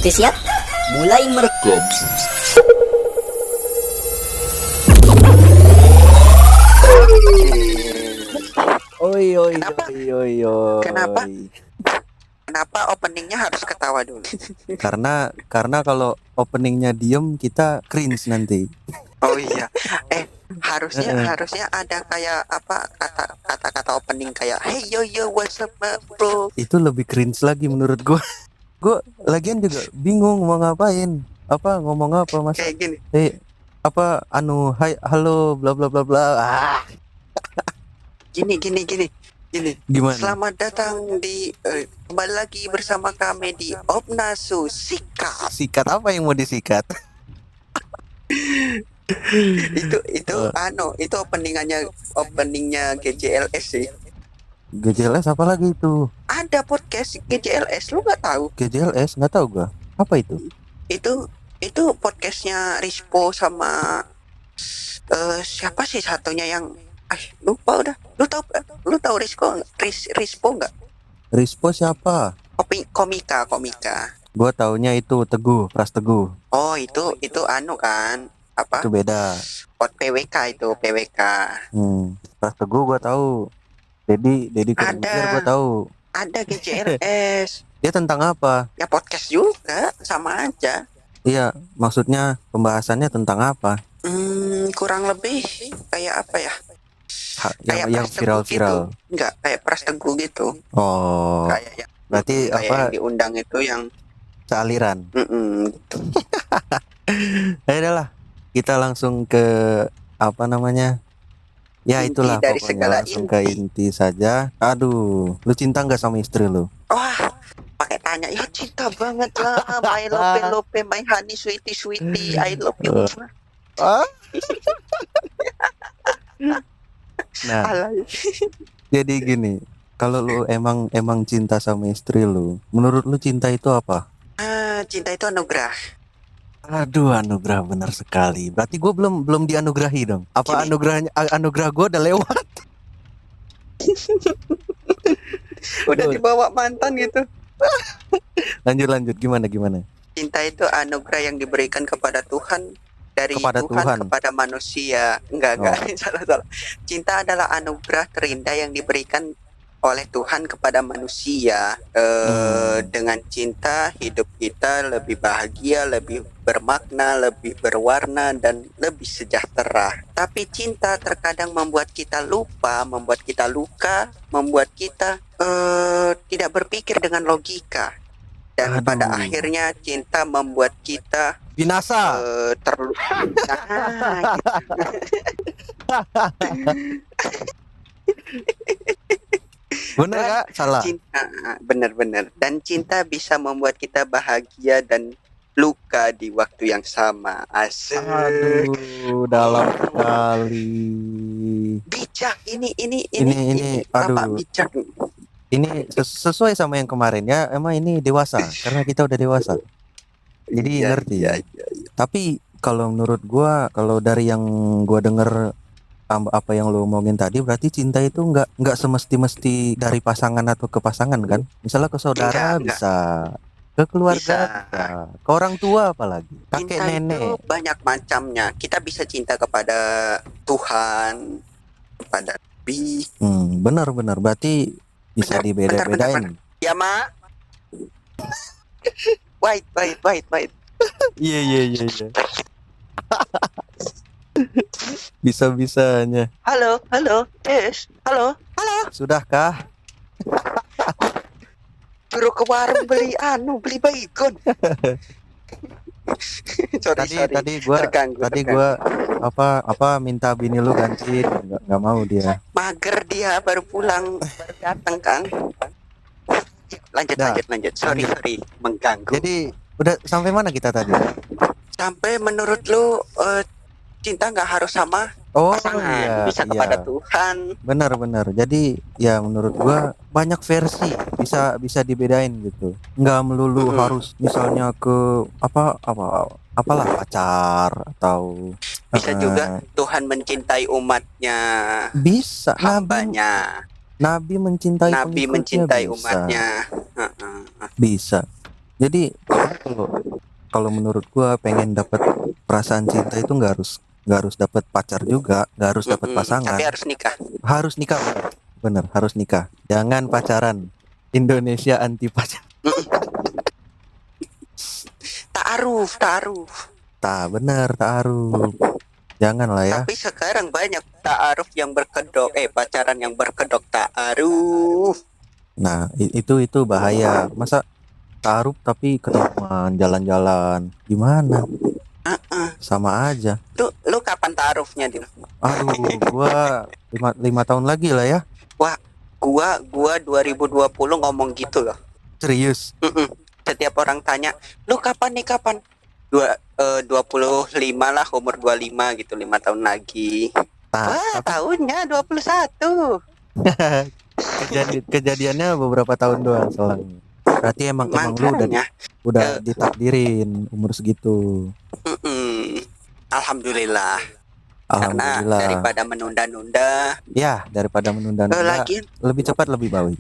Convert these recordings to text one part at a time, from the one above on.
Oke siap, mulai merekam. Oi oi Kenapa? oi oi oi. Kenapa? Kenapa openingnya harus ketawa dulu? Karena kalau openingnya diem kita cringe nanti. Oh iya. Harusnya Heeh. harusnya ada kayak apa kata-kata opening kayak hey yo yo what's up bro. Itu lebih cringe lagi menurut gua. Gua lagian juga bingung mau ngapain. Apa ngomong apa masa? Kayak gini. Apa hai halo bla bla bla bla. Gini. Gimana? Selamat datang di kembali lagi bersama kami di Opnasu Sikat. Sikat apa yang mau disikat? Itu openingnya GJLS sih. GJLS apa lagi itu? Ada podcast GJLS, lu nggak tahu? GJLS nggak tahu gua. Apa itu? Itu podcastnya Rispo sama siapa sih satunya yang lupa udah. Lu tahu Rispo nggak? Rispo siapa? Komika. Gua taunya itu Teguh, Pras Teguh. Oh, itu kan apa? Itu beda. PWK itu PWK. Pras Teguh gua tahu. Dedi Corbuzier gua tahu. Ada GJLS. Dia tentang apa? Ya podcast juga sama aja. Iya, maksudnya pembahasannya tentang apa? Kurang lebih kayak apa ya? Yang Pras Teguh viral-viral. Gitu. Enggak, kayak Pras Teguh gitu. Oh, Kayak berarti kayak apa? yang diundang itu yang Sealiran. gitu. Lah, kita langsung ke apa namanya? Ya Inti itulah dari pokoknya segala langsung ke inti saja. Aduh, lu cinta nggak sama istri lu? Wah, pakai tanya ya cinta banget lah. My love, my honey, sweetie, I love you. Ah? Nah, Alay. jadi gini, kalau lu emang cinta sama istri lu, menurut lu cinta itu apa? Cinta itu anugerah. Aduh, anugerah benar sekali. Berarti gue belum dianugerahi dong. Apa Gini. anugerah gue udah lewat? Udah dibawa mantan gitu. Lanjut gimana? Cinta itu anugerah yang diberikan kepada Tuhan dari Kepada Tuhan. kepada manusia. Enggak, salah. Cinta adalah anugerah terindah yang diberikan oleh Tuhan kepada manusia. Dengan cinta hidup kita lebih bahagia, lebih bermakna, lebih berwarna dan lebih sejahtera. Tapi cinta terkadang membuat kita lupa, membuat kita luka, membuat kita tidak berpikir dengan logika. Dan pada akhirnya cinta membuat kita binasa. Bener gak? Salah. Cinta, benar. Dan cinta bisa membuat kita bahagia dan luka di waktu yang sama. Asik. Aduh, dalam sekali. Bijak ini aduh. Bapak bijak. Ini sesuai sama yang kemarin ya. Emang ini dewasa karena kita udah dewasa. Jadi ngerti. Iya. Tapi kalau menurut gua, kalau dari yang gua denger apa yang lo omongin tadi, berarti cinta itu nggak semesti dari pasangan atau ke pasangan kan? Misalnya ke saudara bisa, ke keluarga bisa, ke orang tua apalagi, kakek cinta nenek. Itu banyak macamnya. Kita bisa cinta kepada Tuhan, kepada Nabi. Benar. Berarti bisa dibeda-bedain. Ya, Mak. Wait. Iya. Bisa-bisanya. Halo. Yes. Halo. Sudahkah? Suruh ke warung beli baygon. sorry. Tadi gua apa minta bini lu ganti, nggak mau dia. Mager dia baru pulang, baru datang Kang. Lanjut. Sorry mengganggu. Jadi udah sampai mana kita tadi? Sampai menurut lu cinta nggak harus sama pasangan, bisa kepada Tuhan. Benar. Jadi ya menurut gua banyak versi, bisa dibedain gitu. Nggak melulu harus misalnya ke apalah pacar atau bisa juga Tuhan mencintai umatnya. Bisa. Hambanya. Nabi mencintai umatnya. Bisa. Jadi kalau kalau menurut gua pengen dapat perasaan cinta itu nggak harus dapat pacar juga, nggak harus dapat pasangan, Tapi harus nikah. harus nikah. Bener, harus nikah. Jangan pacaran. Indonesia anti pacar. Ta'aruf, ta'aruf. Bener, taruh. Jangan lah ya. Tapi sekarang banyak ta'aruf yang berkedok, pacaran yang berkedok ta'aruf. Nah, itu bahaya. Masa taruh tapi ketemuan jalan-jalan, gimana? Sama aja. Lu kapan ta'arufnya, Din? Aduh, gua 5 tahun lagi lah ya. Wah, gua 2020 ngomong gitu loh. Serius. Setiap orang tanya, "Lu kapan nih, kapan?" 25 lah, umur 25 gitu, 5 tahun lagi. Nah, Wah, tahunnya 21. kejadiannya beberapa tahun doang selang. Berarti emang lu Makanya, udah ditakdirin umur segitu. Alhamdulillah. Karena Alhamdulillah. daripada menunda-nunda, Ya, daripada menunda-nunda, lagian lebih cepat lebih baik.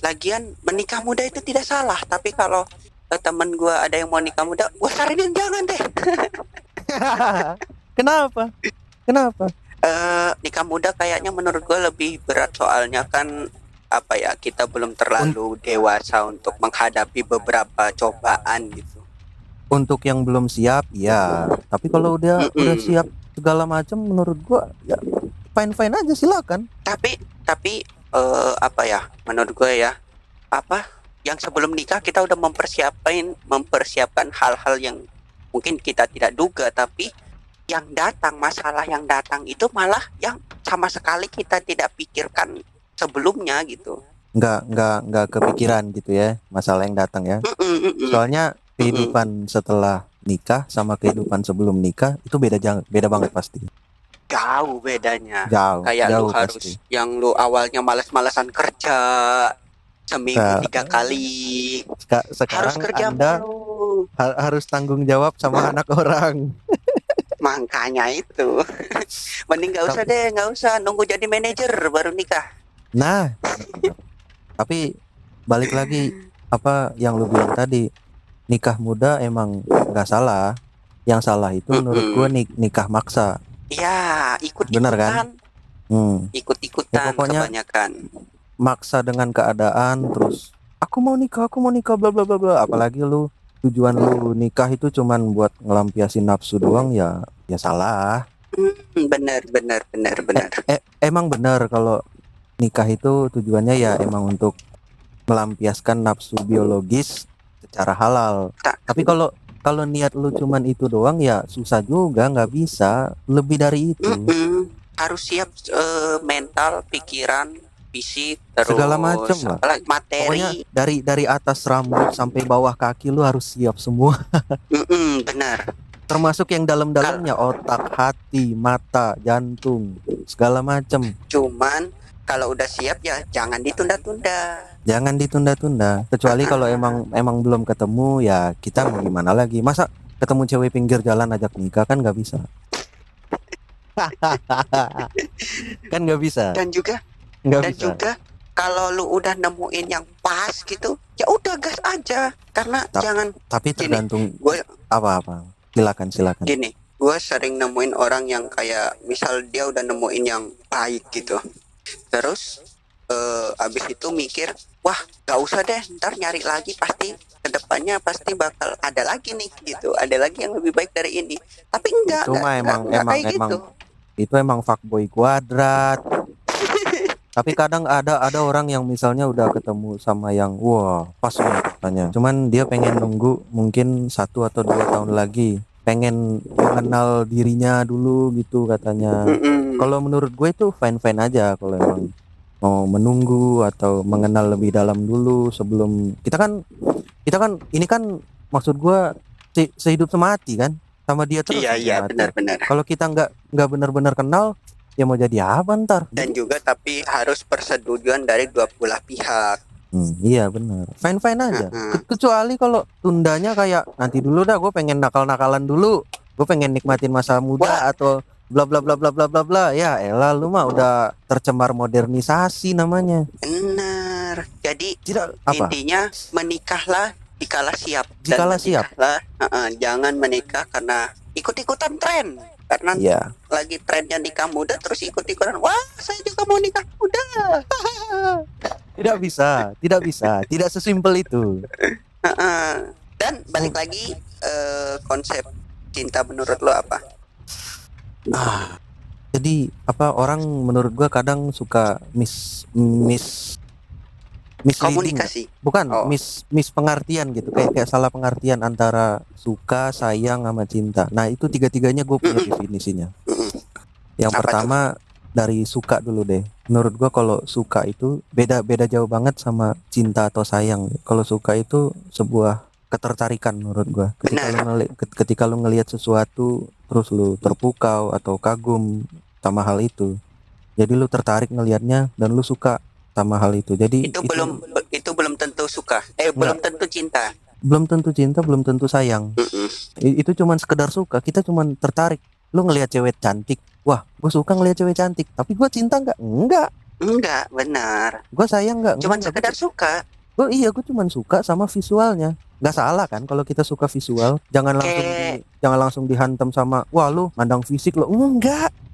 lagian menikah muda itu tidak salah. Tapi kalau temen gue ada yang mau nikah muda, gue saranin jangan deh. Kenapa? Kenapa? Nikah muda kayaknya menurut gue lebih berat, soalnya kan apa ya, kita belum terlalu dewasa untuk menghadapi beberapa cobaan gitu. Untuk yang belum siap, ya. Tapi kalau udah siap segala macam, menurut gua ya fine aja, silakan. Tapi apa ya, menurut gue ya, apa yang sebelum nikah kita udah mempersiapkan hal-hal yang mungkin kita tidak duga, tapi masalah yang datang itu malah yang sama sekali kita tidak pikirkan sebelumnya gitu. Nggak kepikiran gitu ya masalah yang datang ya. Soalnya kehidupan setelah nikah sama kehidupan sebelum nikah itu beda banget pasti. Jauh bedanya. Jauh. Kayak lu harus Pasti. yang lu awalnya malas-malasan kerja seminggu 3 kali. Sekarang Harus kerja Anda mulu. harus tanggung jawab sama anak orang. Makanya itu. Mending nggak usah nunggu jadi manajer baru nikah. Nah, tapi balik lagi apa yang lu bilang tadi, nikah muda emang nggak salah. Yang salah itu menurut gua nikah maksa. Ya, Bener kan? Ikut-ikutan Ya, pokoknya kebanyakan. maksa dengan keadaan, terus aku mau nikah bla bla bla bla. Apalagi tujuan lu nikah itu cuman buat ngelampiasin nafsu doang, ya salah. Benar. Emang benar kalau nikah itu tujuannya ya emang untuk melampiaskan nafsu biologis secara halal. Tapi kalau niat lu cuman itu doang ya susah juga, nggak bisa lebih dari itu. Harus siap mental, pikiran, fisik, terus segala macam lah. Materi. Pokoknya dari atas rambut sampai bawah kaki lu harus siap semua. Benar. Termasuk yang dalam-dalamnya, otak, hati, mata, jantung, segala macam. Cuman kalau udah siap ya jangan ditunda-tunda. Jangan ditunda-tunda. Kecuali kalau emang belum ketemu, ya kita mau gimana lagi? Masa ketemu cewek pinggir jalan ajak nikah, kan nggak bisa. Kan nggak bisa. Dan juga kalau lu udah nemuin yang pas gitu, ya udah gas aja. Karena tapi tergantung gue apa. Silakan. Gini, gue sering nemuin orang yang kayak misal dia udah nemuin yang baik gitu. Terus abis itu mikir, wah gak usah deh, ntar nyari lagi, pasti kedepannya pasti bakal ada lagi nih gitu, ada lagi yang lebih baik dari ini. Tapi enggak, itu mah emang gitu. Itu emang fuckboy kuadrat. Tapi kadang ada orang yang misalnya udah ketemu sama yang wah pas banget katanya, cuman dia pengen nunggu mungkin 1 atau 2 tahun lagi, pengen mengenal dirinya dulu gitu katanya. Kalau menurut gue itu fine aja kalau emang mau menunggu atau mengenal lebih dalam dulu sebelum kita kan ini kan maksud gue sehidup semati kan sama dia terus. Iya benar. Kalau kita nggak benar-benar kenal, ya mau jadi apa ntar? Dan juga tapi harus persetujuan dari dua belah pihak. Iya benar, fine aja. Kecuali kalau tundanya kayak nanti dulu dah, gue pengen nakal-nakalan dulu, gue pengen nikmatin masa muda atau bla bla bla bla bla bla bla. Ya elah, lu mah udah tercemar modernisasi namanya. Benar. Jadi Tidak, intinya menikahlah Dikala siap dan Jikalau siap. menikahlah. Jangan menikah karena ikut-ikutan tren. Karena Iya. lagi trennya nikah muda terus ikut-ikutan. Wah, saya juga mau nikah muda. Tidak bisa, tidak bisa, tidak sesimpel itu. Dan balik lagi konsep cinta menurut lo apa? Jadi apa orang menurut gua kadang suka misleading, Komunikasi. bukan Oh. mis pengertian gitu, kayak salah pengertian antara suka, sayang sama cinta. Nah itu tiga-tiganya gue punya definisinya. Yang Apa pertama dari suka dulu deh. Menurut gua kalau suka itu beda jauh banget sama cinta atau sayang. Kalau suka itu sebuah ketertarikan menurut gua. Ketika lu ngelihat sesuatu terus lu terpukau atau kagum sama hal itu. Jadi lu tertarik ngelihatnya dan lu suka sama hal itu. Jadi Itu belum tentu suka. Belum tentu cinta. belum tentu cinta, belum tentu sayang. Itu cuman sekedar suka. Kita cuman tertarik. Lu ngelihat cewek cantik, wah, gue suka ngelihat cewek cantik. Tapi gue cinta nggak? Enggak, benar. Gue sayang nggak? Cuman Enggak. sekedar suka. Gue cuman suka sama visualnya. Nggak salah kan kalau kita suka visual. Jangan langsung dihantam sama, wah lu mandang fisik lo.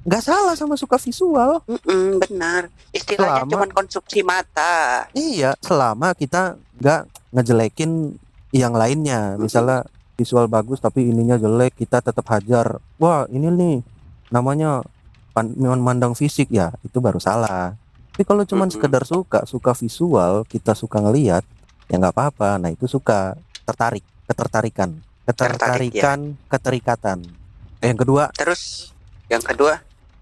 Nggak salah sama suka visual. Benar. Istilahnya cuman konsumsi mata. Iya, selama kita nggak ngejelekin yang lainnya. Misalnya visual bagus tapi ininya jelek, kita tetap hajar. Wah, ini nih namanya mandang fisik, ya itu baru salah. Tapi kalau cuman sekedar suka visual, kita suka ngelihat, ya nggak apa-apa. Nah itu suka, ketertarikan, keterikatan. Yang kedua, Terus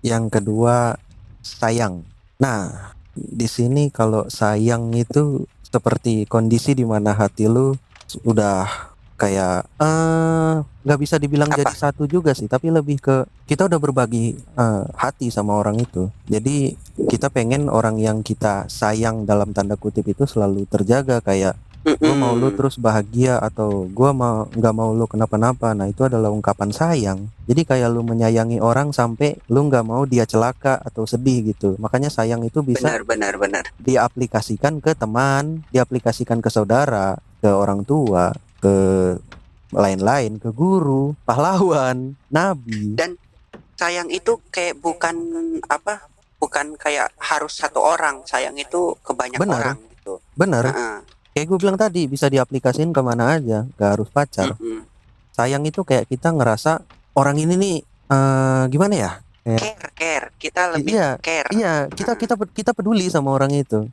yang kedua sayang. Nah di sini kalau sayang itu seperti kondisi di mana hati lu udah kayak nggak bisa dibilang Apa? jadi satu juga sih, tapi lebih ke kita udah berbagi hati sama orang itu. Jadi kita pengen orang yang kita sayang dalam tanda kutip itu selalu terjaga, kayak gue mau lu terus bahagia atau gue nggak mau lu kenapa-napa. Nah itu adalah ungkapan sayang. Jadi kayak lu menyayangi orang sampai lu nggak mau dia celaka atau sedih gitu. Makanya sayang itu bisa benar. diaplikasikan ke teman, diaplikasikan ke saudara, ke orang tua, ke lain-lain, ke guru, pahlawan, nabi. Dan sayang itu kayak bukan kayak harus satu orang. Sayang itu ke banyak Benar. orang gitu. Bener. Kayak gue bilang tadi, bisa diaplikasiin kemana aja, gak harus pacar. Sayang itu kayak kita ngerasa orang ini nih gimana ya? Care. Kita lebih care. Iya, kita peduli sama orang itu.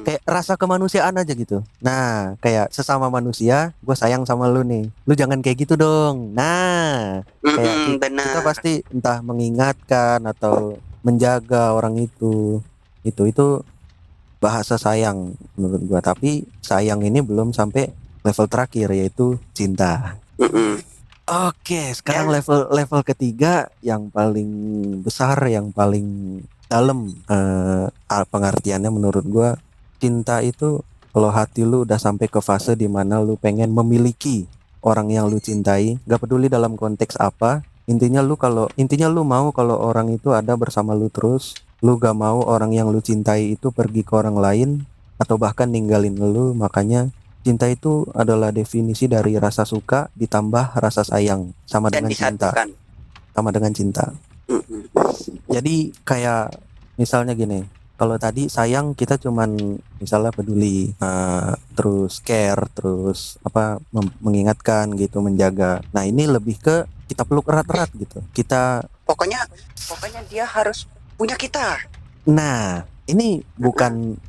Kayak rasa kemanusiaan aja gitu. Nah, kayak sesama manusia, gue sayang sama lu nih. Lu jangan kayak gitu dong. Nah, kayak kita pasti entah mengingatkan atau menjaga orang itu. Itu bahasa sayang menurut gua. Tapi sayang ini belum sampai level terakhir, yaitu cinta. Oke, sekarang level ketiga yang paling besar, yang paling dalam pengertiannya menurut gua. Cinta itu kalau hati lu udah sampai ke fase dimana lu pengen memiliki orang yang lu cintai, gak peduli dalam konteks apa. Intinya lu mau kalau orang itu ada bersama lu terus. Lu gak mau orang yang lu cintai itu pergi ke orang lain atau bahkan ninggalin lu. Makanya cinta itu adalah definisi dari rasa suka ditambah rasa sayang sama dengan cinta. Sama dengan cinta. Jadi kayak misalnya gini, kalau tadi sayang kita cuman misalnya peduli, terus care, terus mengingatkan gitu, menjaga. Nah ini lebih ke kita peluk erat-erat gitu. Pokoknya dia harus punya kita. Nah, ini bukan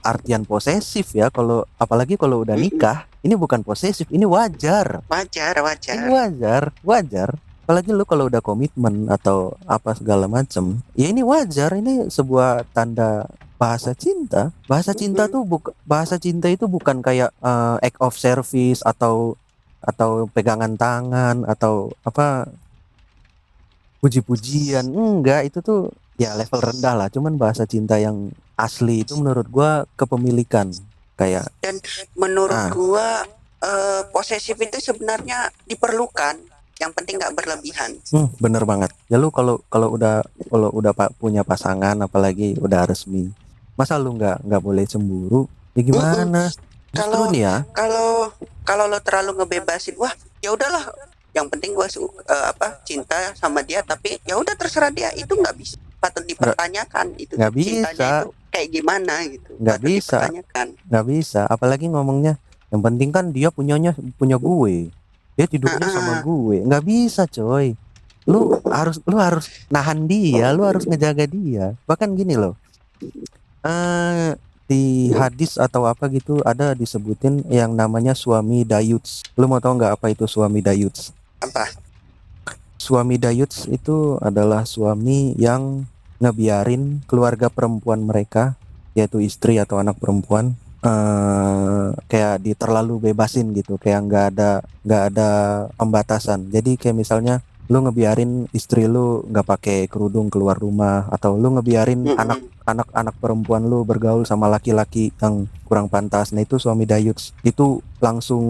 artian posesif ya. Apalagi kalau udah nikah, ini bukan posesif, ini wajar. Ini wajar. Apalagi lu kalau udah komitmen atau apa segala macem, ya ini wajar. Ini sebuah tanda bahasa cinta. Bahasa cinta itu bukan kayak act of service atau pegangan tangan atau puji-pujian. Enggak, itu tuh ya level rendah lah. Cuman bahasa cinta yang asli itu menurut gua kepemilikan. Kayak, dan menurut gua posesif itu sebenarnya diperlukan. Yang penting nggak berlebihan. Bener banget. Ya lu kalau udah punya pasangan, apalagi udah resmi, masa lu nggak boleh cemburu? Ya gimana? Justru Kalau nih ya, kalau kalau lo terlalu ngebebasin, wah ya udahlah, yang penting gue cinta sama dia, tapi ya udah terserah dia, itu nggak bisa, patut nggak dipertanyakan itu tuh nggak cintanya bisa, itu kayak gimana gitu, nggak patut bisa, dipertanyakan. nggak bisa. Apalagi ngomongnya, yang penting kan dia punya gue, dia tidurnya sama Heeh. gue. Nggak bisa, coy. Lu harus nahan dia, lu harus ngejaga dia. Bahkan gini loh, eh di hadis atau apa gitu ada disebutin yang namanya suami dayuts. Lu mau tau nggak apa itu suami dayuts? Apa? Suami dayuts itu adalah suami yang ngebiarin keluarga perempuan mereka, yaitu istri atau anak perempuan, kayak terlalu bebasin gitu, kayak nggak ada pembatasan. Jadi kayak misalnya lu ngebiarin istri lu nggak pakai kerudung keluar rumah, atau lu ngebiarin Mm-mm. anak perempuan lu bergaul sama laki-laki yang kurang pantas. Nah itu suami dayuts, itu langsung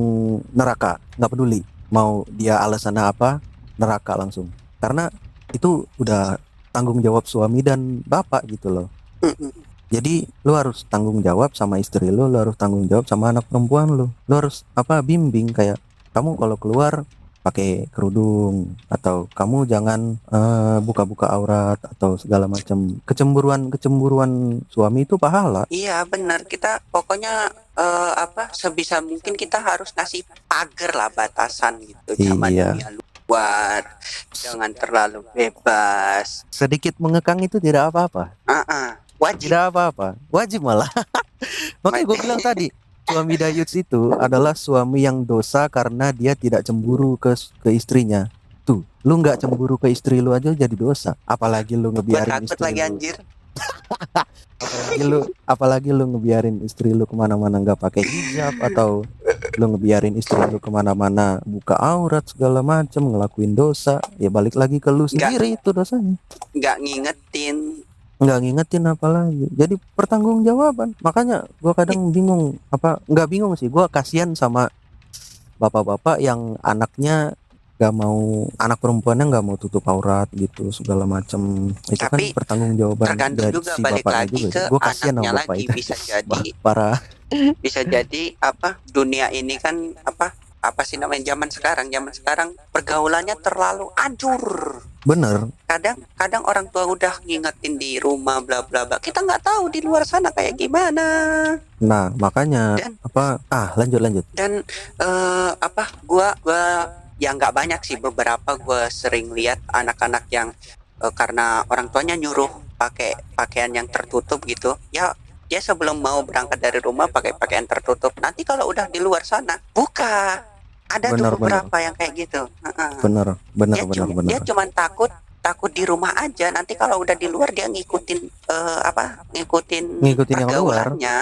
neraka, nggak peduli mau dia alasannya apa, neraka langsung, karena itu udah tanggung jawab suami dan bapak gitu loh. Mm-mm. Jadi lu harus tanggung jawab sama istri lu harus tanggung jawab sama anak perempuan lu harus bimbing, kayak kamu kalau keluar pakai kerudung, atau kamu jangan buka-buka aurat atau segala macam. Kecemburuan suami itu pahala. Iya benar, kita pokoknya sebisa mungkin kita harus ngasih pagar lah, batasan gitu sama Iya, dunia luar, jangan terlalu bebas. sedikit mengekang itu tidak apa-apa, Wajib. tidak apa-apa, wajib malah. Makanya gue bilang tadi, suami dayuts itu adalah suami yang dosa karena dia tidak cemburu ke istrinya. Tuh, lu nggak cemburu ke istri lu aja jadi dosa. Apalagi lu Gua ngebiarin takut istri lagi lu. anjir. Apalagi lu ngebiarin istri lu kemana-mana nggak pakai hijab, atau lu ngebiarin istri lu kemana-mana buka aurat segala macem, ngelakuin dosa. Ya balik lagi ke lu Nggak sendiri itu dosanya. nggak ngingetin. Nggak ngingetin apalagi, jadi pertanggungjawaban. Makanya gua kadang bingung, nggak bingung sih, gua kasihan sama bapak-bapak yang anak perempuannya nggak mau tutup aurat gitu segala macam. Itu kan Tapi pertanggungjawaban tergantung dari juga, si balik bapaknya lagi juga ke sih. Gua kasihan anaknya sama bapak lagi, itu. bisa Wah, jadi parah. bisa jadi dunia ini kan apa sih namanya, zaman sekarang pergaulannya terlalu anjur. Bener. Kadang orang tua udah ngingetin di rumah bla bla bla, kita nggak tahu di luar sana kayak gimana. Nah makanya Dan lanjut. dan gua ya nggak banyak sih, beberapa gua sering lihat anak-anak yang karena orang tuanya nyuruh pakai pakaian yang tertutup gitu ya, dia sebelum mau berangkat dari rumah pakai pakaian tertutup, nanti kalau udah di luar sana buka, ada tuh Bener bener beberapa yang kayak gitu. bener bener dia bener cuma bener. dia cuman takut di rumah aja, nanti kalau udah di luar dia ngikutin Ngikutin yang luar. pergaulannya.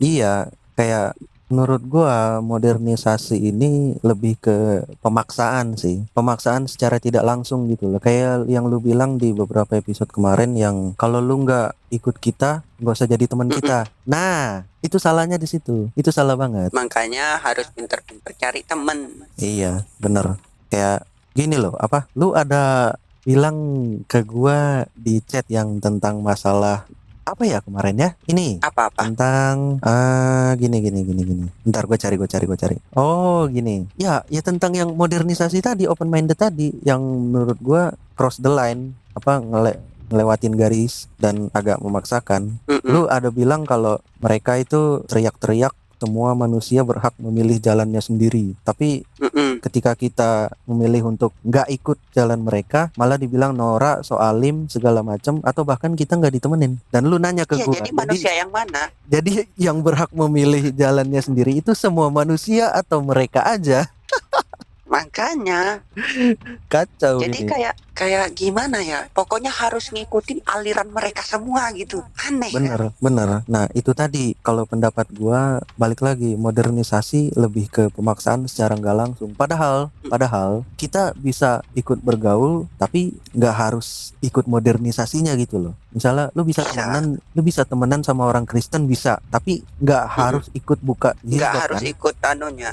Iya, kayak menurut gua modernisasi ini lebih ke pemaksaan sih. Pemaksaan secara tidak langsung gitu loh. Kayak yang lu bilang di beberapa episode kemarin, yang kalau lu nggak ikut kita, nggak usah jadi teman kita. Nah, itu salahnya di situ. Itu salah banget. Makanya harus pinter-pinter cari temen. Iya, bener. Kayak gini loh, lu ada bilang ke gua di chat yang tentang masalah apa ya kemarin ya? Ini Apa-apa? tentang gini. Bentar, gue cari. Oh, gini. Ya tentang yang modernisasi tadi, open minded tadi, yang menurut gue cross the line, ngelewatin garis dan agak memaksakan. Lu ada bilang kalau mereka itu teriak-teriak semua manusia berhak memilih jalannya sendiri. Tapi ketika kita memilih untuk nggak ikut jalan mereka, malah dibilang norak, soalim, segala macam, atau bahkan kita nggak ditemenin. Dan lu nanya ke Iya, gua, jadi manusia yang mana? jadi yang berhak memilih jalannya sendiri itu semua manusia atau mereka aja? Makanya Kacau jadi ini. kayak gimana ya, pokoknya harus ngikutin aliran mereka semua gitu, aneh kan? Bener. Nah itu tadi, kalau pendapat gua balik lagi, modernisasi lebih ke pemaksaan secara nggak langsung. Padahal kita bisa ikut bergaul tapi nggak harus ikut modernisasinya gitu loh. Misalnya lu bisa temenan sama orang Kristen, bisa, tapi nggak harus ikut buka Nggak jilbab harus kan. ikut anunya.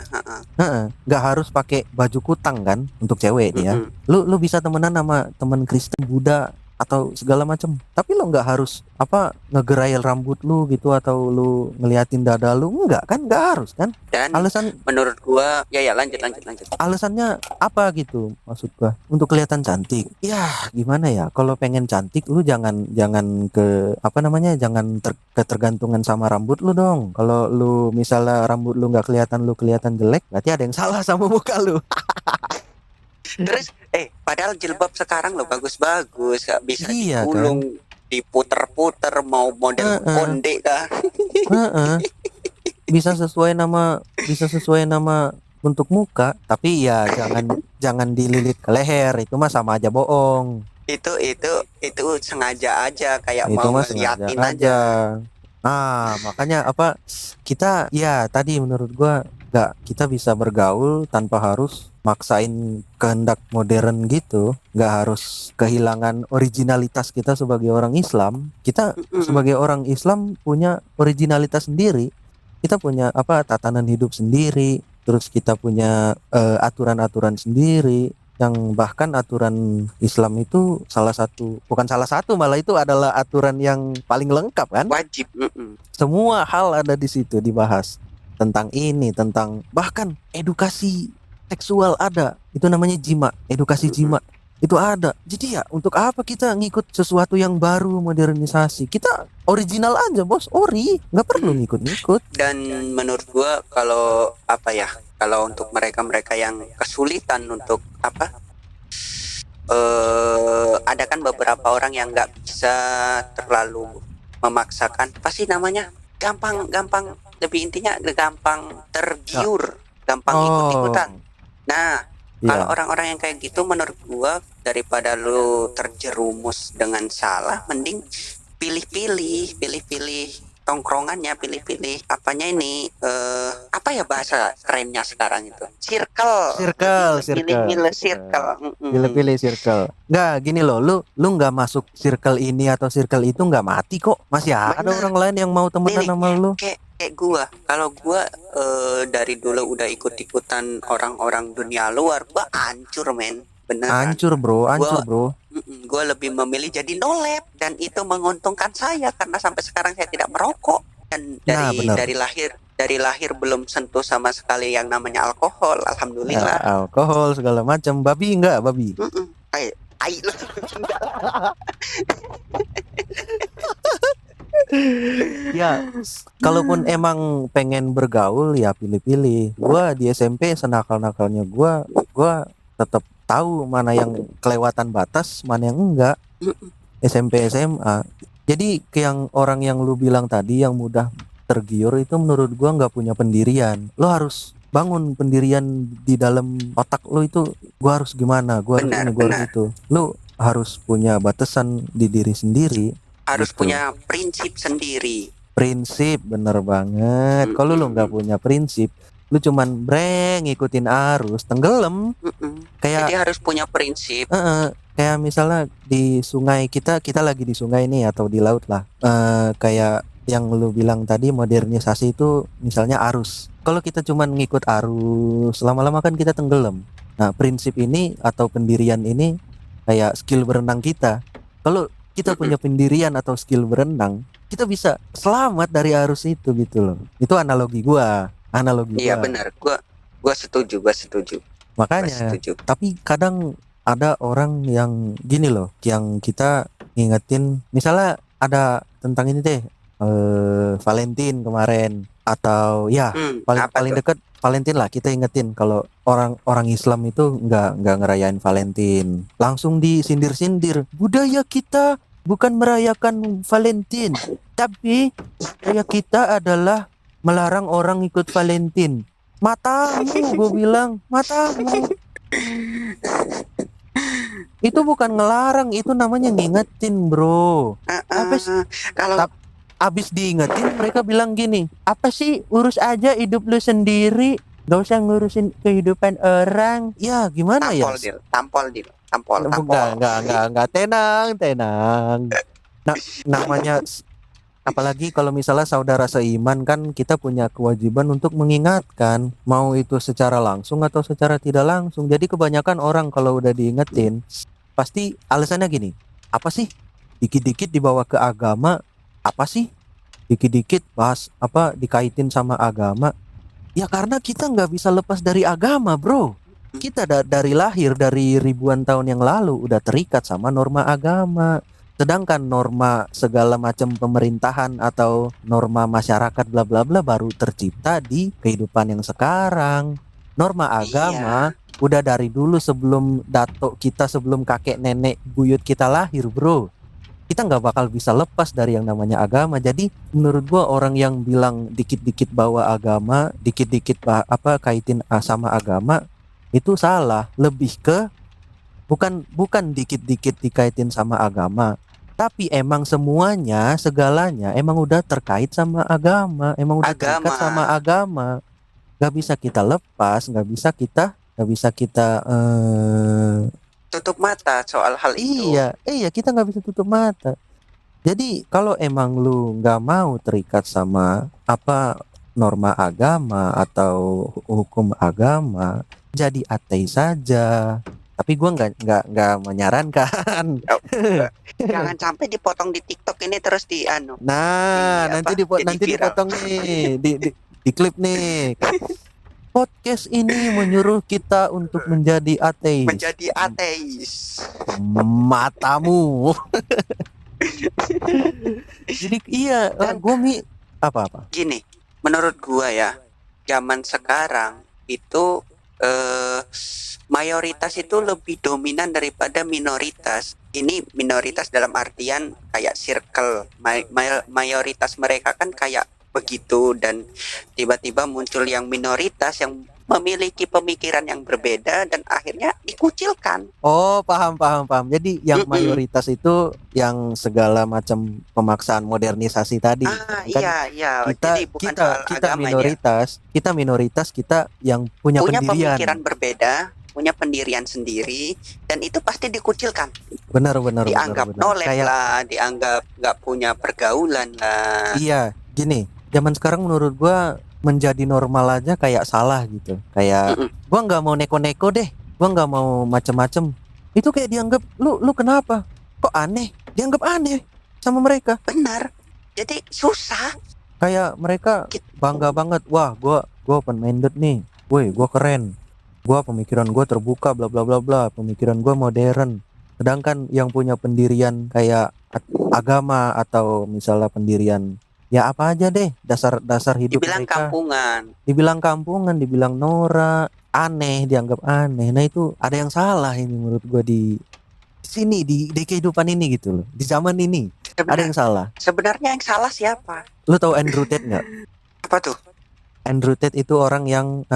Nggak harus pakai baju kutang kan untuk cewek nih ya. Lu bisa temenan sama temen Kristen, Buddha, atau segala macam. Tapi lo nggak harus apa ngegerail rambut lu gitu atau lu ngeliatin dada lu, enggak kan, nggak harus kan. Dan Alasan menurut gua ya lanjut. alasannya apa gitu, maksud gua untuk kelihatan cantik. Ya gimana ya, kalau pengen cantik lu jangan jangan ke apa namanya, jangan ketergantungan sama rambut lu dong. Kalau lu misalnya rambut lu nggak kelihatan, lu kelihatan jelek, berarti ada yang salah sama muka lu. Terus padahal jilbab sekarang lo bagus-bagus, bisa Iya kan. digulung, diputer-puter, mau model Heeh. konde kah. Heeh. bisa sesuai nama untuk muka, tapi ya jangan dililit ke leher, itu mah sama aja bohong. Itu sengaja aja, kayak Itu mau mah sengaja ngeliatin aja. aja. Makanya apa, kita ya tadi menurut gua kita bisa bergaul tanpa harus maksain kehendak modern gitu, nggak harus kehilangan originalitas kita sebagai orang Islam. Kita sebagai orang Islam punya originalitas sendiri, kita punya apa, tatanan hidup sendiri, terus kita punya aturan-aturan sendiri, yang bahkan aturan Islam itu bukan salah satu, malah itu adalah aturan yang paling lengkap kan. Wajib. Semua hal ada di situ dibahas, tentang ini, tentang bahkan edukasi seksual ada, itu namanya jima, edukasi jima itu ada. Jadi ya untuk apa kita ngikut sesuatu yang baru, modernisasi? Kita original aja bos, ori, nggak perlu ngikut-ngikut. Dan menurut gua kalau untuk mereka yang kesulitan untuk ada kan beberapa orang yang nggak bisa terlalu memaksakan, pasti namanya gampang, lebih intinya gampang tergiur, gampang ikut-ikutan. Nah, kalau orang-orang yang kayak gitu, menurut gua daripada lu terjerumus dengan salah, mending pilih-pilih tongkrongannya, pilih-pilih apanya ini, apa ya bahasa kerennya sekarang itu, circle. Pilih-pilih circle. Pilih-pilih circle. Nggak, gini loh, lu nggak masuk circle ini atau circle itu nggak mati kok, masih ada orang lain yang mau temenan sama lu. Kayak gua, kalau gua dari dulu udah ikut-ikutan orang-orang dunia luar, gua hancur men, beneran. Hancur bro. Gua lebih memilih jadi nolep, dan itu menguntungkan saya karena sampai sekarang saya tidak merokok, dan dari lahir belum sentuh sama sekali yang namanya alkohol, alhamdulillah. Alkohol segala macam. Babi enggak, babi. Lu. Ya, kalaupun emang pengen bergaul ya pilih-pilih. Gua di SMP senakal-nakalnya gua tetap tahu mana yang kelewatan batas, mana yang enggak. SMP SMA. Jadi yang orang yang lu bilang tadi yang mudah tergiur itu menurut gua nggak punya pendirian. Lo harus bangun pendirian di dalam otak lo itu, gua harus gimana, gua harus ini, gua harus itu. Lo harus punya batasan di diri sendiri. Harus gitu. punya prinsip sendiri. Prinsip, bener banget. Kalau lu nggak punya prinsip, lu cuman ngikutin arus, tenggelam. Jadi harus punya prinsip. Kayak misalnya di sungai, kita lagi di sungai nih atau di laut lah. Kayak yang lu bilang tadi, modernisasi itu misalnya arus. Kalau kita cuman ngikut arus, lama-lama kan kita tenggelam. Nah, prinsip ini atau pendirian ini kayak skill berenang kita. Kalau kita punya pendirian atau skill berenang, kita bisa selamat dari arus itu gitu loh. Itu analogi gua. Iya benar, gua setuju. Makanya, tapi kadang ada orang yang gini loh, yang kita ngingetin, misalnya ada tentang ini deh, Valentine kemarin, atau ya paling dekat Valentine lah, kita ingetin kalau orang Islam itu nggak ngerayain Valentine, langsung disindir-sindir. Budaya kita bukan merayakan Valentine, tapi budaya kita adalah melarang orang ikut Valentine. Matamu, gue bilang, matamu. Itu bukan ngelarang, itu namanya ngingetin bro. Abis diingetin mereka bilang gini, apa sih, urus aja hidup lu sendiri, gak usah ngurusin kehidupan orang. Ya gimana Tampol. Enggak, tenang. Nah, namanya, apalagi kalau misalnya saudara seiman kan, kita punya kewajiban untuk mengingatkan, mau itu secara langsung atau secara tidak langsung. Jadi kebanyakan orang kalau udah diingetin, pasti alasannya gini, apa sih? Dikit-dikit dibawa ke agama, apa sih? Dikit-dikit bahas apa dikaitin sama agama. Ya karena kita nggak bisa lepas dari agama, bro. Kita dari lahir, dari ribuan tahun yang lalu udah terikat sama norma agama. Sedangkan norma segala macam pemerintahan atau norma masyarakat bla bla bla baru tercipta di kehidupan yang sekarang. Norma agama udah dari dulu sebelum datuk kita, sebelum kakek nenek buyut kita lahir, bro. Kita nggak bakal bisa lepas dari yang namanya agama. Jadi menurut gua orang yang bilang dikit-dikit bawa agama, dikit-dikit kaitin sama agama, itu salah. Lebih ke bukan dikit-dikit dikaitin sama agama, tapi emang semuanya, segalanya emang udah terkait sama agama, emang udah terikat sama agama. Nggak bisa kita lepas, nggak bisa kita tutup mata soal hal itu. Iya, kita nggak bisa tutup mata. Jadi kalau emang lu nggak mau terikat sama apa norma agama atau hukum agama, jadi ateis saja. Tapi gua nggak menyarankan. Jangan sampai dipotong di TikTok ini terus Nah, nanti dipotong nih di klip nih. Podcast ini menyuruh kita untuk menjadi ateis. Menjadi ateis. Matamu. Jadi iya, gue apa? Gini, menurut gua ya, zaman sekarang itu mayoritas itu lebih dominan daripada minoritas. Ini minoritas dalam artian kayak circle. Mayoritas mereka kan kayak begitu, dan tiba-tiba muncul yang minoritas yang memiliki pemikiran yang berbeda dan akhirnya dikucilkan. Oh, paham. Jadi yang mayoritas itu yang segala macam pemaksaan modernisasi tadi. Iya. Jadi bukan soal kita agama, minoritas, kita yang punya pendirian, pemikiran berbeda, punya pendirian sendiri, dan itu pasti dikucilkan. Benar. Dianggap nolep lah, dianggap nggak punya pergaulan lah. Iya, gini. Zaman sekarang menurut gua menjadi normal aja kayak salah gitu. Kayak gua nggak mau neko-neko deh, gua nggak mau macem-macem. Itu kayak dianggap lu kenapa? Kok aneh? Dianggap aneh sama mereka. Benar. Jadi susah. Kayak mereka bangga banget. Wah, gua open minded nih. Woi, gua keren. Gua pemikiran gua terbuka bla bla bla bla. Pemikiran gua modern. Sedangkan yang punya pendirian kayak agama atau misalnya pendirian ya apa aja deh, dasar hidup dibilang mereka kampungan, dibilang norak, aneh, dianggap aneh. Nah itu ada yang salah ini menurut gua di sini, di kehidupan ini gitu loh, di zaman ini. Ada yang salah. Sebenarnya yang salah siapa? Lu tahu Andrew Tate nggak? Apa tuh? Andrew Tate itu orang yang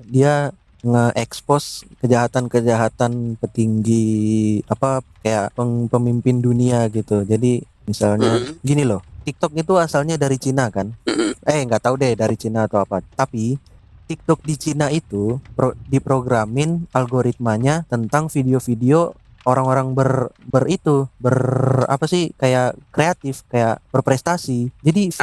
dia nge-expose kejahatan petinggi apa kayak pemimpin dunia gitu. Jadi misalnya gini loh, TikTok itu asalnya dari Cina kan? Nggak tahu deh dari Cina atau apa. Tapi TikTok di Cina itu diprogramin algoritmanya tentang video-video orang-orang apa sih kayak kreatif, kayak berprestasi. Jadi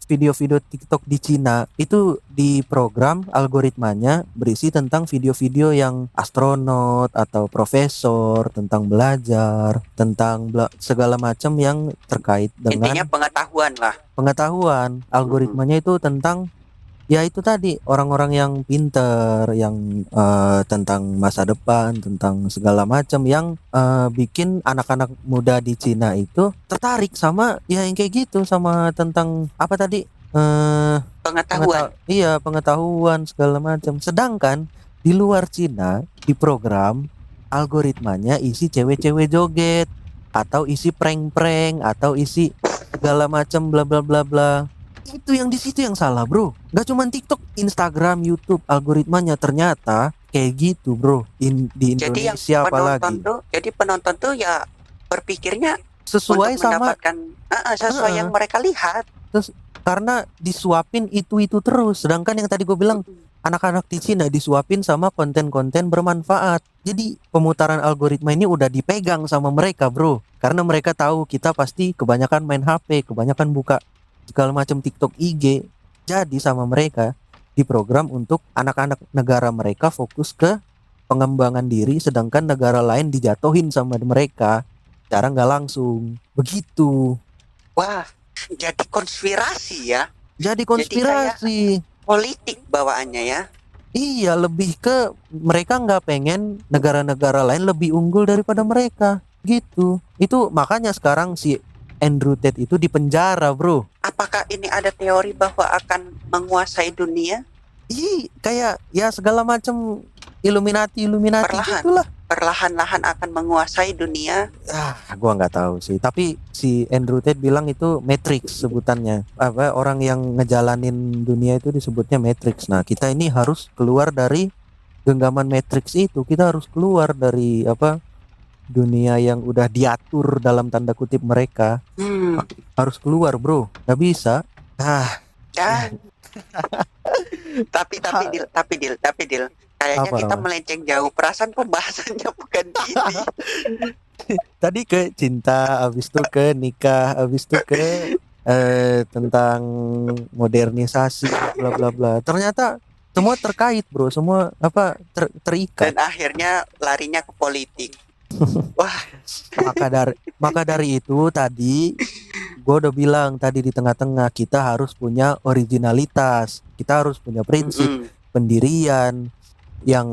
video-video TikTok di Cina itu diprogram algoritmanya berisi tentang video-video yang astronot atau profesor, tentang belajar, tentang segala macam yang terkait dengan intinya pengetahuan lah. Pengetahuan. Algoritmanya itu tentang ya itu tadi orang-orang yang pinter, yang tentang masa depan, tentang segala macam yang bikin anak-anak muda di Cina itu tertarik sama ya yang kayak gitu, sama tentang apa tadi pengetahuan segala macam. Sedangkan di luar Cina di program algoritmanya isi cewek-cewek joget atau isi prank-prank atau isi segala macam bla bla bla bla. Itu yang di situ yang salah, bro. Gak cuma TikTok, Instagram, YouTube, algoritmanya ternyata kayak gitu, bro. Di Indonesia apalagi. Jadi penonton tuh ya berpikirnya sesuai sama sesuai yang mereka lihat. Terus karena disuapin itu terus. Sedangkan yang tadi gue bilang anak-anak di Cina disuapin sama konten-konten bermanfaat. Jadi pemutaran algoritma ini udah dipegang sama mereka, bro. Karena mereka tahu kita pasti kebanyakan main HP, kebanyakan buka segala macam TikTok, IG. Jadi sama mereka diprogram untuk anak-anak negara mereka fokus ke pengembangan diri, sedangkan negara lain dijatuhin sama mereka. cara nggak langsung. Begitu. Wah, jadi konspirasi ya. Jadi kayak- konspirasi. Politik bawaannya ya. Iya, lebih ke mereka nggak pengen negara-negara lain lebih unggul daripada mereka. Gitu. Itu makanya sekarang si Andrew Tate itu di penjara, bro. Apakah ini ada teori bahwa akan menguasai dunia? Kayak ya segala macam Illuminati Perlahan. gitulah. Perlahan-lahan akan menguasai dunia. Gua nggak tahu sih. Tapi si Andrew Tate bilang itu Matrix sebutannya. Apa orang yang ngejalanin dunia itu disebutnya Matrix. Nah, kita ini harus keluar dari genggaman Matrix itu. Kita harus keluar dari apa dunia yang udah diatur dalam tanda kutip mereka. Harus keluar, bro. Nggak bisa. Dan tapi Dil. Kayaknya Apa, kita Rama? melenceng jauh. Perasaan pembahasannya bukan ini. Tadi ke cinta, habis itu ke nikah, habis itu ke tentang modernisasi, bla bla bla. Ternyata semua terkait, bro. Semua apa terikat. Dan akhirnya larinya ke politik. Wah, Maka dari itu tadi gue udah bilang tadi di tengah-tengah kita harus punya originalitas, kita harus punya prinsip pendirian yang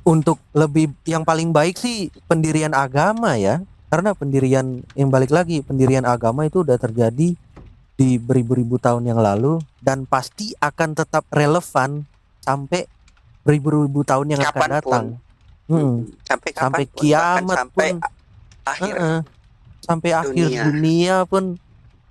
untuk lebih yang paling baik sih pendirian agama ya, karena pendirian yang balik lagi pendirian agama itu udah terjadi di beribu-ribu tahun yang lalu dan pasti akan tetap relevan sampai beribu-ribu tahun yang akan Kapanpun. datang. Sampai Sampai kapanpun, kiamat bahkan sampai pun. akhir Sampai akhir dunia pun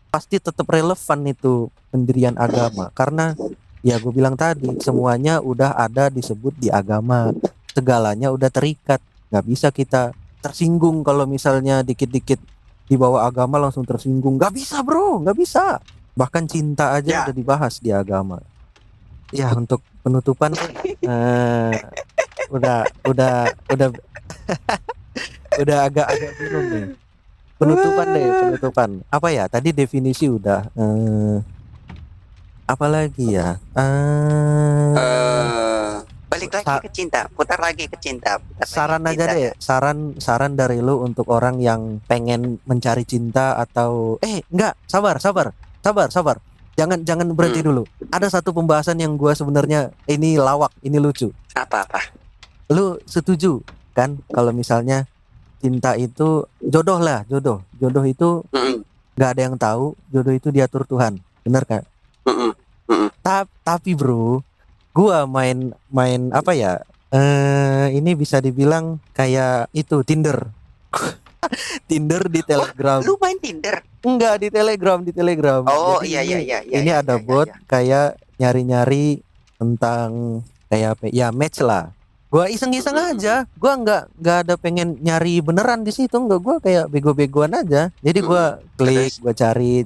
pasti tetap relevan itu pendirian agama, karena ya gue bilang tadi semuanya udah ada disebut di agama, segalanya udah terikat, nggak bisa kita tersinggung kalau misalnya dikit-dikit di bawah agama langsung tersinggung, nggak bisa bro, nggak bisa. Bahkan cinta aja udah dibahas di agama. Ya untuk penutupan udah udah agak bingung nih. Penutupan apa ya, tadi definisi udah apa lagi ya, balik lagi ke cinta, putar lagi ke cinta. saran aja deh, saran dari lu untuk orang yang pengen mencari cinta atau enggak, sabar jangan berhenti dulu. Ada satu pembahasan yang gua sebenarnya ini lawak, ini lucu. Apa Lu setuju kan kalau misalnya cinta itu jodoh itu nggak ada yang tahu, jodoh itu diatur Tuhan, benar kan? Tapi bro, gua main apa ya, ini bisa dibilang kayak itu Tinder. Tinder di Telegram. Lu main Tinder? Enggak, di Telegram. Oh jadi iya. Ini ada bot kayak nyari-nyari tentang kayak apa ya, match lah. Gua iseng-iseng aja, gua nggak ada pengen nyari beneran di situ, enggak, gua kayak bego-begoan aja. Jadi gua klik, gua cari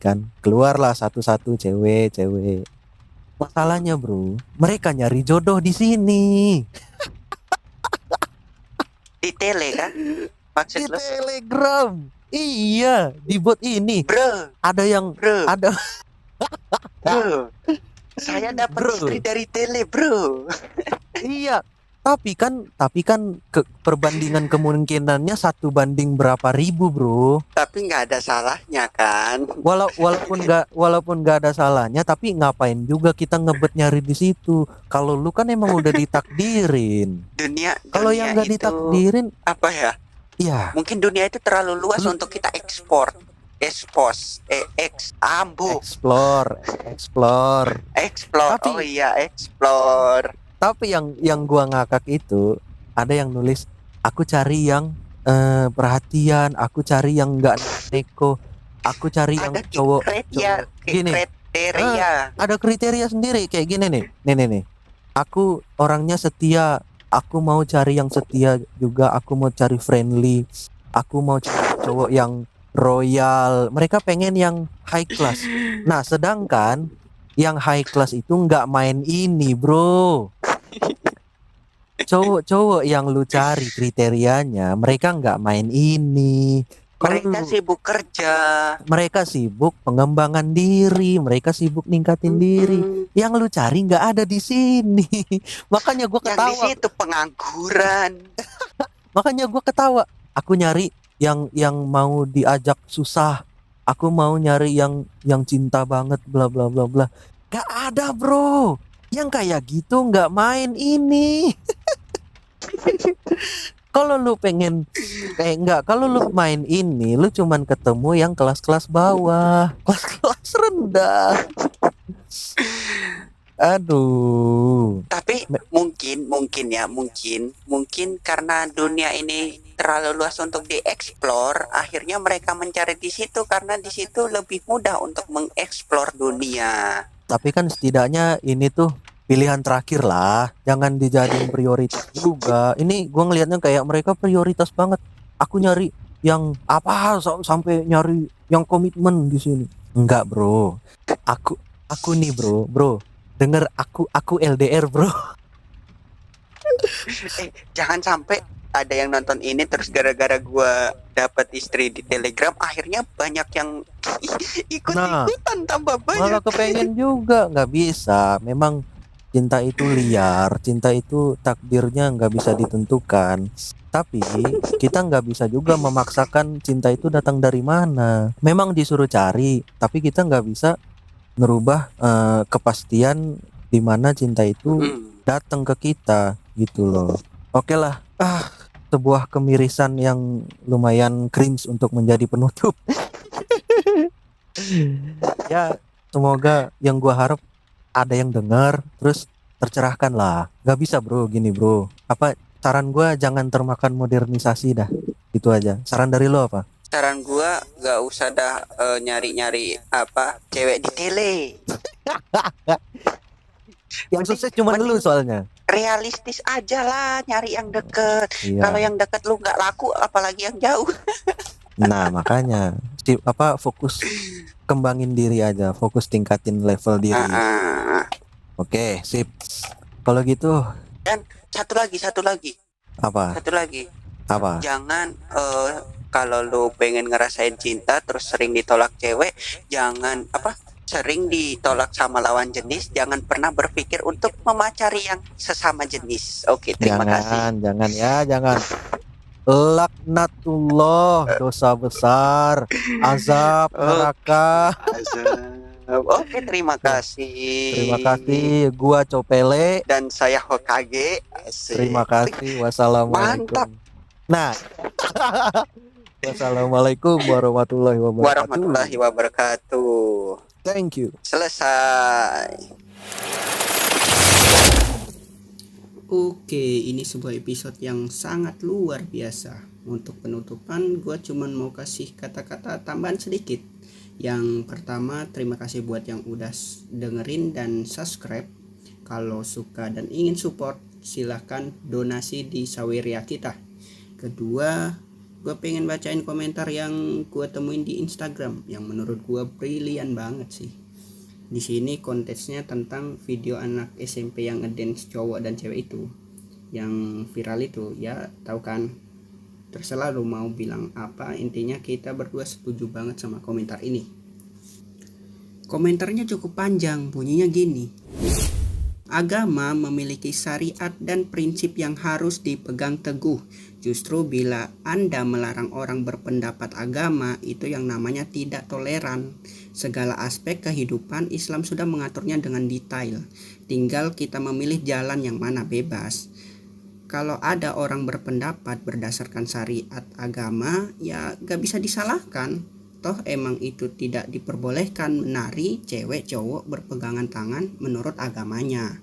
kan, keluarlah satu-satu cewek. Masalahnya bro, mereka nyari jodoh di sini. Di tele kan? Maksud Di lu? Telegram. Iya, di bot ini. Bro, Ada yang bro, ada bro. Saya dapat Bro. istri dari tele, bro. Iya, tapi kan perbandingan kemungkinannya 1 banding berapa ribu, bro. Tapi nggak ada salahnya kan? Walaupun nggak ada salahnya, tapi ngapain juga kita ngebet nyari di situ? Kalau lu kan emang udah ditakdirin. Kalau yang nggak itu ditakdirin, apa ya? ya Mungkin dunia itu terlalu luas untuk kita ekspor. explore. Tapi- Oh iya, explore. Tapi yang gua ngakak itu ada yang nulis, aku cari yang perhatian, aku cari yang nggak neko, aku cari yang Ada cowok. Gini. kriteria. Ada kriteria sendiri kayak gini nih. Nih. Aku orangnya setia, aku mau cari yang setia juga, aku mau cari friendly, aku mau cari cowok yang royal. Mereka pengen yang high class. Nah, sedangkan yang high class itu nggak main ini, bro. Cowok yang lu cari kriterianya, mereka nggak main ini. Kalau Mereka lu- sibuk kerja. mereka sibuk pengembangan diri, mereka sibuk ningkatin diri. Yang lu cari nggak ada di sini. Makanya gue Yang di ketawa. situ pengangguran. Makanya gue ketawa. Aku nyari yang mau diajak susah. Aku mau nyari yang cinta banget bla bla bla bla. Gak ada, bro. Yang kayak gitu nggak main ini. Kalau lu pengen nggak, kalau lu main ini lu cuman ketemu yang kelas-kelas bawah, kelas-kelas rendah. Aduh. Tapi mungkin karena dunia ini terlalu luas untuk dieksplor, akhirnya mereka mencari di situ karena di situ lebih mudah untuk mengeksplor dunia. Tapi kan setidaknya ini tuh pilihan terakhir lah, jangan dijadiin prioritas juga. Ini gua ngelihatnya kayak mereka prioritas banget. Aku nyari yang apa sampai nyari yang komitmen di sini. Enggak, bro. Aku nih, bro. Denger aku LDR, bro. Jangan sampai ada yang nonton ini terus gara-gara gua dapat istri di Telegram, akhirnya banyak yang ikut-ikutan tambah Malah banyak. kepengen juga, nggak bisa. Memang cinta itu liar, cinta itu takdirnya nggak bisa ditentukan. Tapi kita nggak bisa juga memaksakan cinta itu datang dari mana. Memang disuruh cari, tapi kita nggak bisa merubah kepastian di mana cinta itu Mm. datang ke kita gitu loh. Oke lah, sebuah kemirisan yang lumayan cringe untuk menjadi penutup. Ya, semoga yang gua harap ada yang dengar terus tercerahkan lah. Gak bisa, bro, gini, bro. Apa saran gua, jangan termakan modernisasi dah. Itu aja. Saran dari lo apa? Saran gua gak usah dah nyari-nyari apa cewek di tele. Yang sukses cuma lu soalnya. Realistis aja lah, nyari yang deket. Iya. Kalau yang deket lu nggak laku, apalagi yang jauh. Nah, makanya fokus kembangin diri aja, fokus tingkatin level diri. Ah. Oke, sip. Kalau gitu Dan satu lagi, apa? Apa? jangan kalau lu pengen ngerasain cinta terus sering ditolak cewek, jangan sering ditolak sama lawan jenis, jangan pernah berpikir untuk memacari yang sesama jenis. Oke, terima kasih. Jangan. Laknatullah, dosa besar, azab neraka. Oke, terima kasih. Terima kasih, gua Copele. Dan saya Hokage. Asik. Terima kasih. Wassalamualaikum. Mantap. Nah, wassalamualaikum warahmatullahi wabarakatuh. Warahmatullahi wabarakatuh. Thank you. Selesai. Oke, ini sebuah episode yang sangat luar biasa. Untuk penutupan, gue cuman mau kasih kata-kata tambahan sedikit. Yang pertama, terima kasih buat yang udah dengerin dan subscribe. Kalau suka dan ingin support, silahkan donasi di Saweria kita. Kedua, gue pengen bacain komentar yang gue temuin di Instagram yang menurut gue brilian banget sih. Di sini konteksnya tentang video anak SMP yang ngedance cowok dan cewek itu yang viral itu, ya tahu kan. Terserah lu mau bilang apa, intinya kita berdua setuju banget sama komentar ini. Komentarnya cukup panjang, bunyinya gini: agama memiliki syariat dan prinsip yang harus dipegang teguh. Justru bila Anda melarang orang berpendapat agama, itu yang namanya tidak toleran. Segala aspek kehidupan Islam sudah mengaturnya dengan detail. Tinggal kita memilih jalan yang mana bebas. Kalau ada orang berpendapat berdasarkan syariat agama, ya gak bisa disalahkan. Toh emang itu tidak diperbolehkan menari cewek cowok berpegangan tangan menurut agamanya.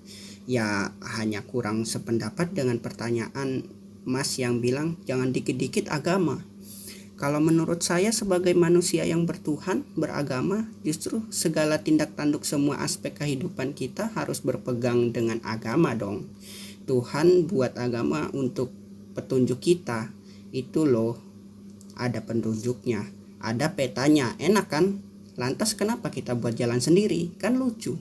Ya hanya kurang sependapat dengan pertanyaan Mas yang bilang jangan dikit-dikit agama. Kalau menurut saya sebagai manusia yang bertuhan, beragama, justru segala tindak tanduk semua aspek kehidupan kita harus berpegang dengan agama dong. Tuhan buat agama untuk petunjuk kita. Itu loh, ada petunjuknya, ada petanya, enak kan? Lantas kenapa kita buat jalan sendiri? Kan lucu.